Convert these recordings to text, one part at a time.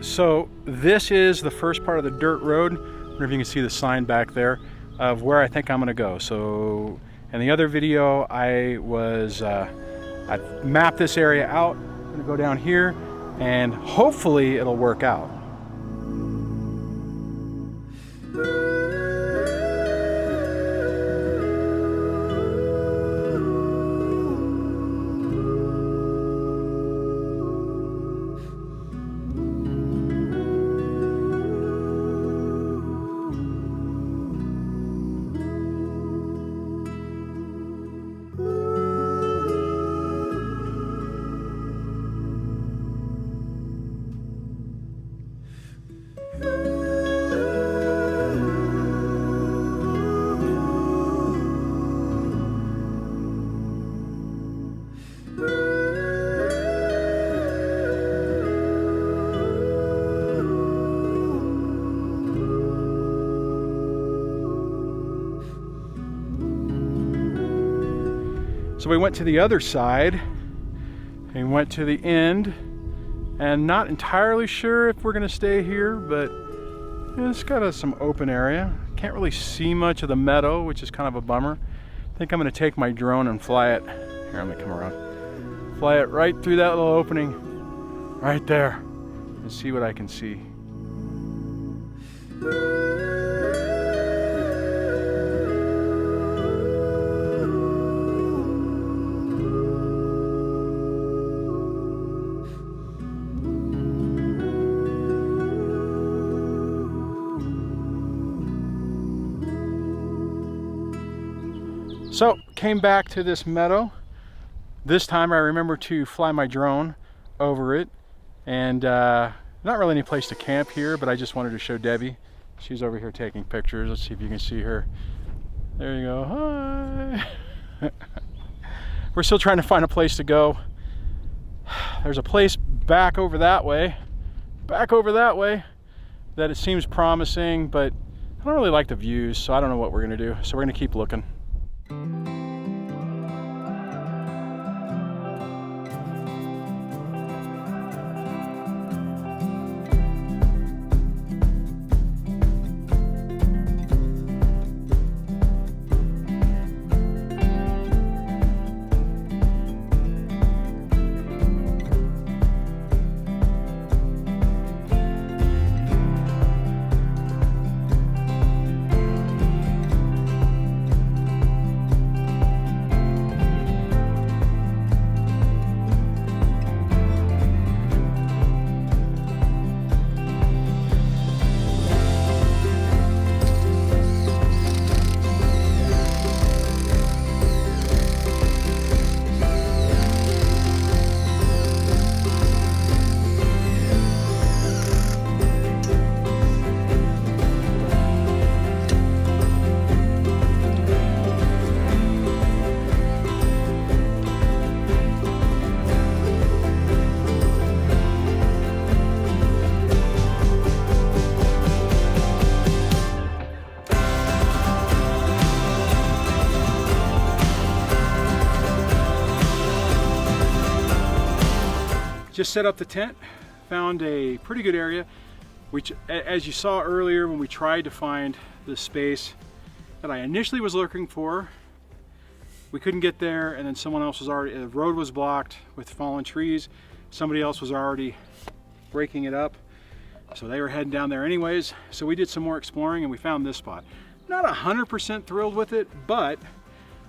So this is the first part of the dirt road. I wonder if you can see the sign back there of where I think I'm gonna go. So in the other video, I mapped this area out. I'm gonna go down here and hopefully it'll work out. So we went to the other side and went to the end, and not entirely sure if we're gonna stay here, but it's got some open area. Can't really see much of the meadow, which is kind of a bummer. I think I'm gonna take my drone and fly it. Here, I'm gonna come around. Fly it right through that little opening right there and see what I can see. So, came back to this meadow. This time I remember to fly my drone over it, and not really any place to camp here, but I just wanted to show Debbie. She's over here taking pictures. Let's see if you can see her. There you go, hi. We're still trying to find a place to go. There's a place back over that way, that it seems promising, but I don't really like the views, so I don't know what we're gonna do. So we're gonna keep looking. Just set up the tent, found a pretty good area, which, as you saw earlier when we tried to find the space that I initially was looking for, we couldn't get there, and then someone else was already, the road was blocked with fallen trees. Somebody else was already breaking it up, so they were heading down there anyways. So we did some more exploring and we found this spot. Not 100% thrilled with it, but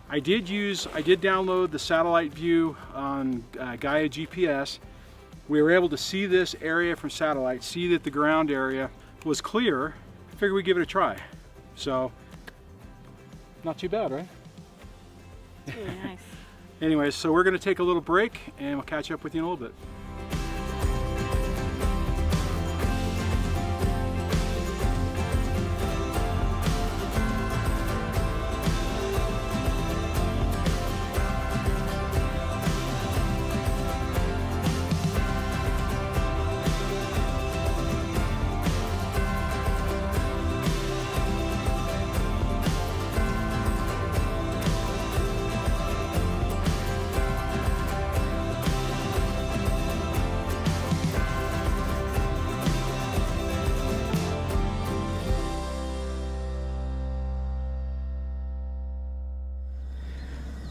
I did download the satellite view on GaiaGPS. We were able to see this area from satellite, see that the ground area was clear. I figured we'd give it a try. So, not too bad, right? Really nice. Anyways, so we're gonna take a little break and we'll catch up with you in a little bit.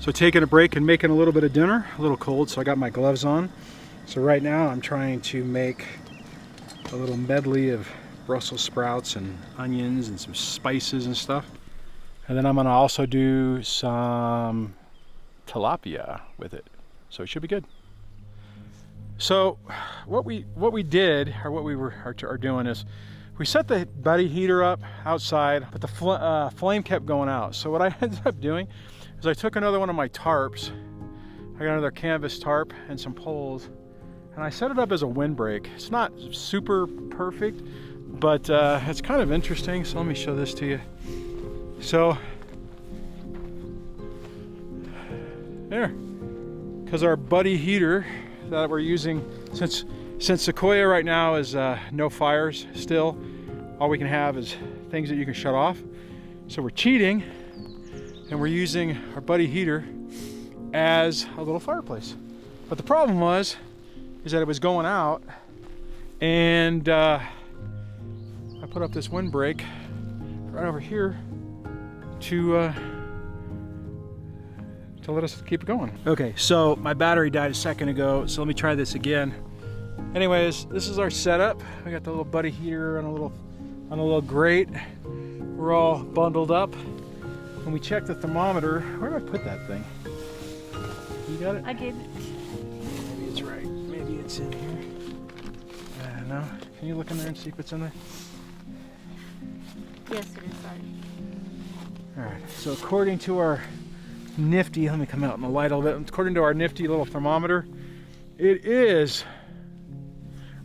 So taking a break and making a little bit of dinner, a little cold, so I got my gloves on. So right now I'm trying to make a little medley of Brussels sprouts and onions and some spices and stuff. And then I'm gonna also do some tilapia with it. So it should be good. So what we did, or what we are doing is, we set the buddy heater up outside, but the flame kept going out. So what I ended up doing is I took another one of my tarps. I got another canvas tarp and some poles, and I set it up as a windbreak. It's not super perfect, but it's kind of interesting. So let me show this to you. So there, because our buddy heater that we're using, since Sequoia right now is no fires still, all we can have is things that you can shut off. So we're cheating and we're using our buddy heater as a little fireplace. But the problem is that it was going out, and I put up this windbreak right over here to let us keep it going. Okay, so my battery died a second ago, so let me try this again. Anyways, this is our setup. We got the little buddy heater on a little grate. We're all bundled up. When we check the thermometer, where do I put that thing? You got it? I gave it. Maybe it's right. Maybe it's in here. I don't know. Can you look in there and see if it's in there? Yes, it is. Sorry. All right. So according to our nifty, let me come out in the light a little bit. According to our nifty little thermometer, it is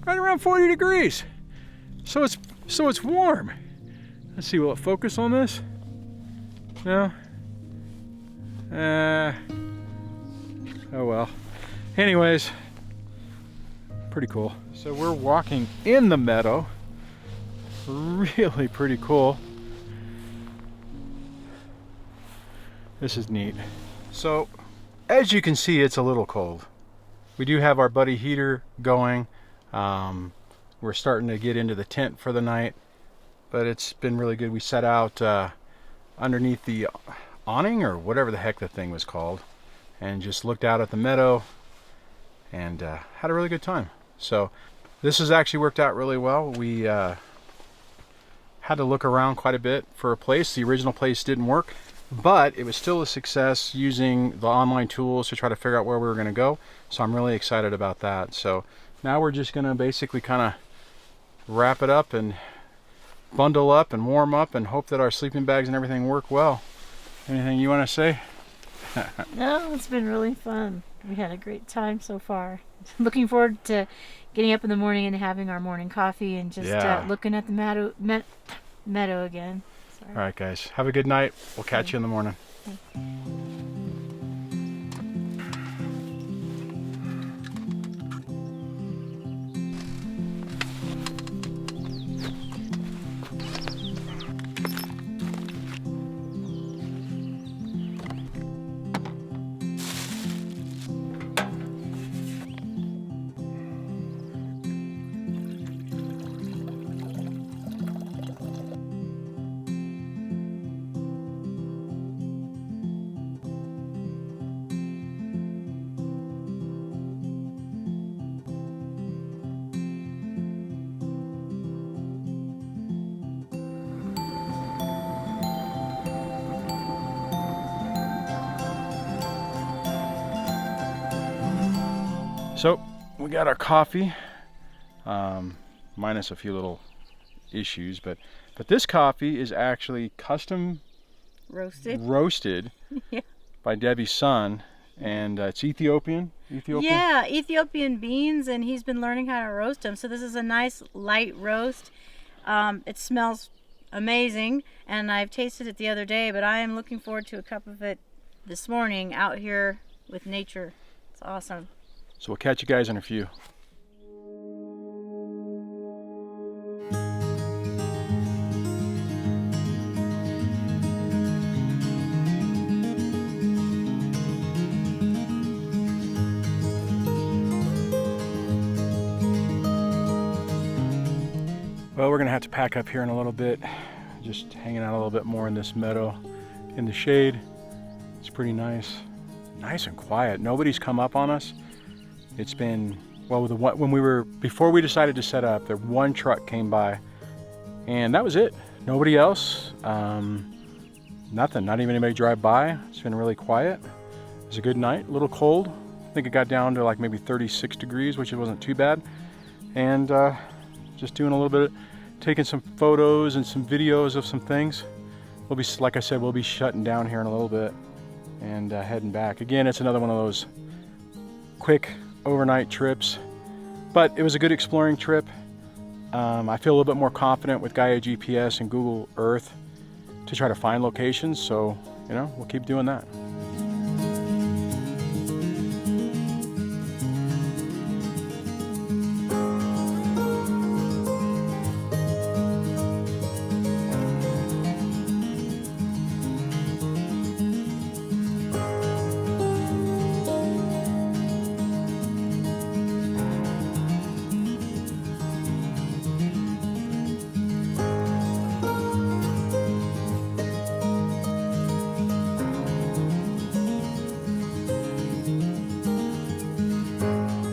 right around 40 degrees. So it's warm. Let's see, will it focus on this? No? Oh well. Anyways, pretty cool. So we're walking in the meadow. Really pretty cool. This is neat. So, as you can see, it's a little cold. We do have our buddy heater going. We're starting to get into the tent for the night, but it's been really good. We set out underneath the awning, or whatever the heck the thing was called, and just looked out at the meadow and had a really good time. So this has actually worked out really well. We had to look around quite a bit for a place. The original place didn't work, but it was still a success using the online tools to try to figure out where we were going to go. So I'm really excited about that. So now we're just going to basically kind of wrap it up and bundle up and warm up and hope that our sleeping bags and everything work well. Anything you want to say? No, it's been really fun. We had a great time so far. Looking forward to getting up in the morning and having our morning coffee and just looking at the meadow again. Sorry. All right, guys. Have a good night. We'll catch you in the morning. So we got our coffee, minus a few little issues, but this coffee is actually custom roasted Yeah. by Debbie's son, and it's Ethiopian. Yeah, Ethiopian beans, and he's been learning how to roast them. So this is a nice light roast. It smells amazing, and I've tasted it the other day, but I am looking forward to a cup of it this morning out here with nature. It's awesome. So we'll catch you guys in a few. Well, we're gonna have to pack up here in a little bit. Just hanging out a little bit more in this meadow in the shade. It's pretty nice. nice and quiet. Nobody's come up on us. It's been, well, before we decided to set up, one truck came by and that was it. Nobody else, nothing, not even anybody drive by. It's been really quiet. It was a good night, a little cold. I think it got down to like maybe 36 degrees, which wasn't too bad. And just doing a little bit, taking some photos and some videos of some things. We'll be, like I said, we'll be shutting down here in a little bit and heading back. Again, it's another one of those quick overnight trips, but it was a good exploring trip. I feel a little bit more confident with GaiaGPS and Google Earth to try to find locations, so you know, we'll keep doing that.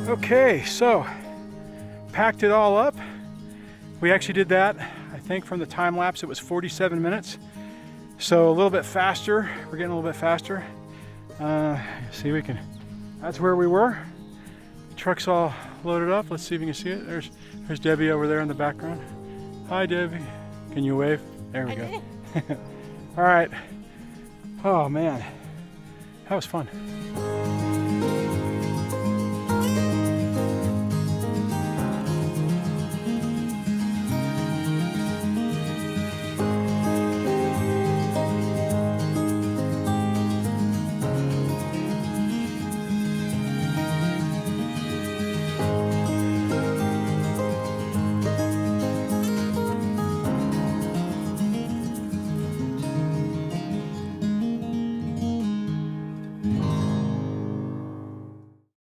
Okay, so packed it all up. We actually did that, I think from the time lapse it was 47 minutes. So a little bit faster, we're getting a little bit faster. See, that's where we were. The truck's all loaded up. Let's see if you can see it. There's Debbie over there in the background. Hi Debbie, can you wave? There we go. All right, oh man, that was fun.